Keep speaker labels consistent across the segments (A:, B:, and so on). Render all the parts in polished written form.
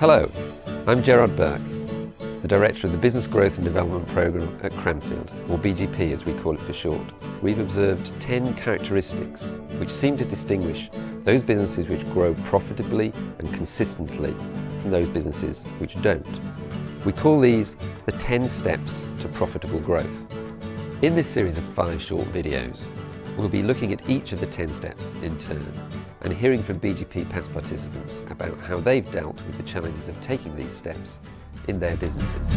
A: Hello, I'm Gerard Burke, the Director of the Business Growth and Development Programme at Cranfield, or BGP as we call it for short. We've observed 10 characteristics which seem to distinguish those businesses which grow profitably and consistently from those businesses which don't. We call these the 10 steps to profitable growth. In this series of 5 short videos, we'll be looking at each of the 10 steps in turn and hearing from BGP past participants about how they've dealt with the challenges of taking these steps in their businesses.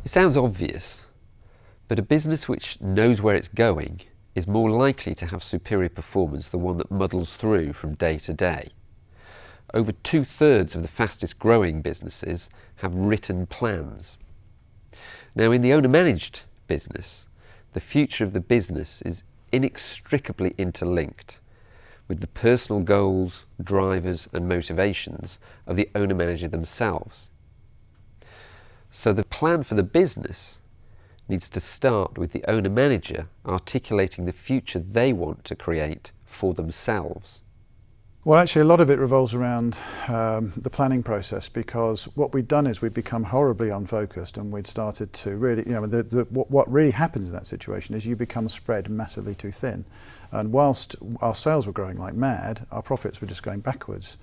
A: It sounds obvious, but a business which knows where it's going is more likely to have superior performance than one that muddles through from day to day. Over 2/3 of the fastest growing businesses have written plans. Now, in the owner-managed business, the future of the business is inextricably interlinked with the personal goals, drivers and motivations of the owner-manager themselves. So the plan for the business needs to start with the owner-manager articulating the future they want to create for themselves.
B: Well, actually a lot of it revolves around the planning process, because what we'd done is we'd become horribly unfocused, and we'd started to really, what really happens in that situation is you become spread massively too thin. And whilst our sales were growing like mad, our profits were just going backwards.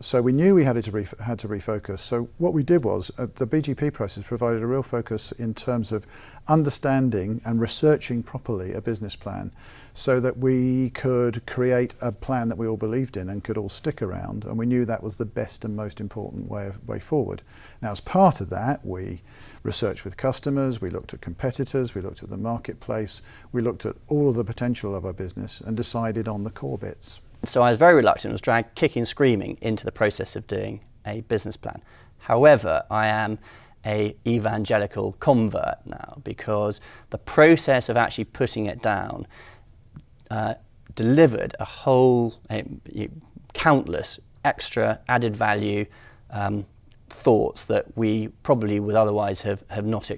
B: So we knew we had to refocus. So what we did was, the BGP process provided a real focus in terms of understanding and researching properly a business plan, so that we could create a plan that we all believed in and could all stick around, and we knew that was the best and most important way forward. Now, as part of that, we researched with customers, we looked at competitors, we looked at the marketplace, we looked at all of the potential of our business and decided on the core bits.
C: So I was very reluctant, was dragged kicking and screaming into the process of doing a business plan. However, I am an evangelical convert now, because the process of actually putting it down delivered a whole, countless extra added value thoughts that we probably would otherwise have not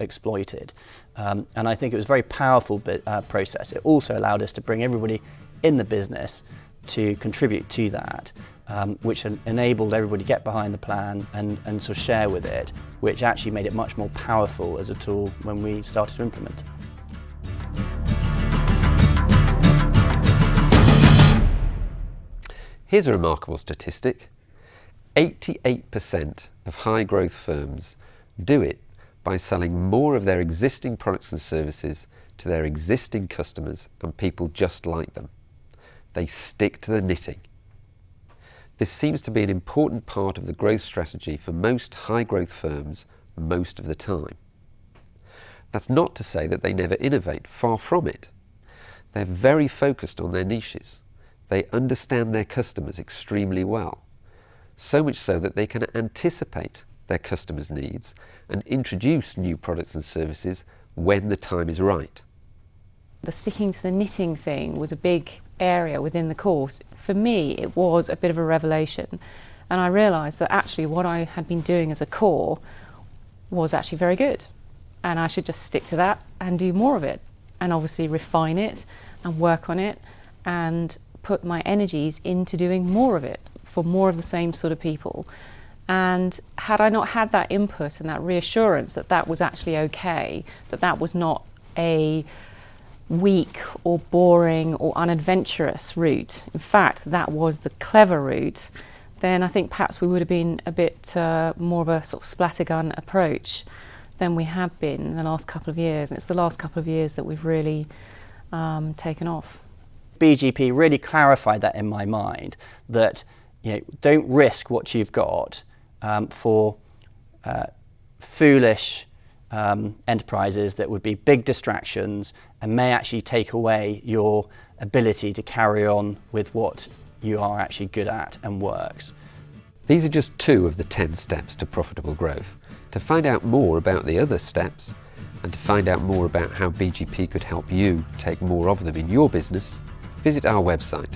C: exploited. And I think it was a very powerful process. It also allowed us to bring everybody in the business to contribute to that, which enabled everybody to get behind the plan and sort of share with it, which actually made it much more powerful as a tool when we started to implement.
A: Here's a remarkable statistic. 88% of high growth firms do it by selling more of their existing products and services to their existing customers and people just like them. They stick to the knitting. This seems to be an important part of the growth strategy for most high growth firms most of the time. That's not to say that they never innovate, far from it. They're very focused on their niches. They understand their customers extremely well, so much so that they can anticipate their customers' needs and introduce new products and services when the time is right.
D: The sticking to the knitting thing was a big area within the course. For me, it was a bit of a revelation, and I realised that actually what I had been doing as a core was actually very good, and I should just stick to that and do more of it, and obviously refine it and work on it and put my energies into doing more of it for more of the same sort of people. And had I not had that input and that reassurance that that was actually okay, that that was not a weak or boring or unadventurous route, in fact that was the clever route, then I think perhaps we would have been a bit more of a sort of splattergun approach than we have been in the last couple of years. And it's the last couple of years that we've really taken off.
C: BGP really clarified that in my mind, that don't risk what you've got for foolish enterprises that would be big distractions and may actually take away your ability to carry on with what you are actually good at and works.
A: These are just 2 of the 10 steps to profitable growth. To find out more about the other steps and to find out more about how BGP could help you take more of them in your business, visit our website.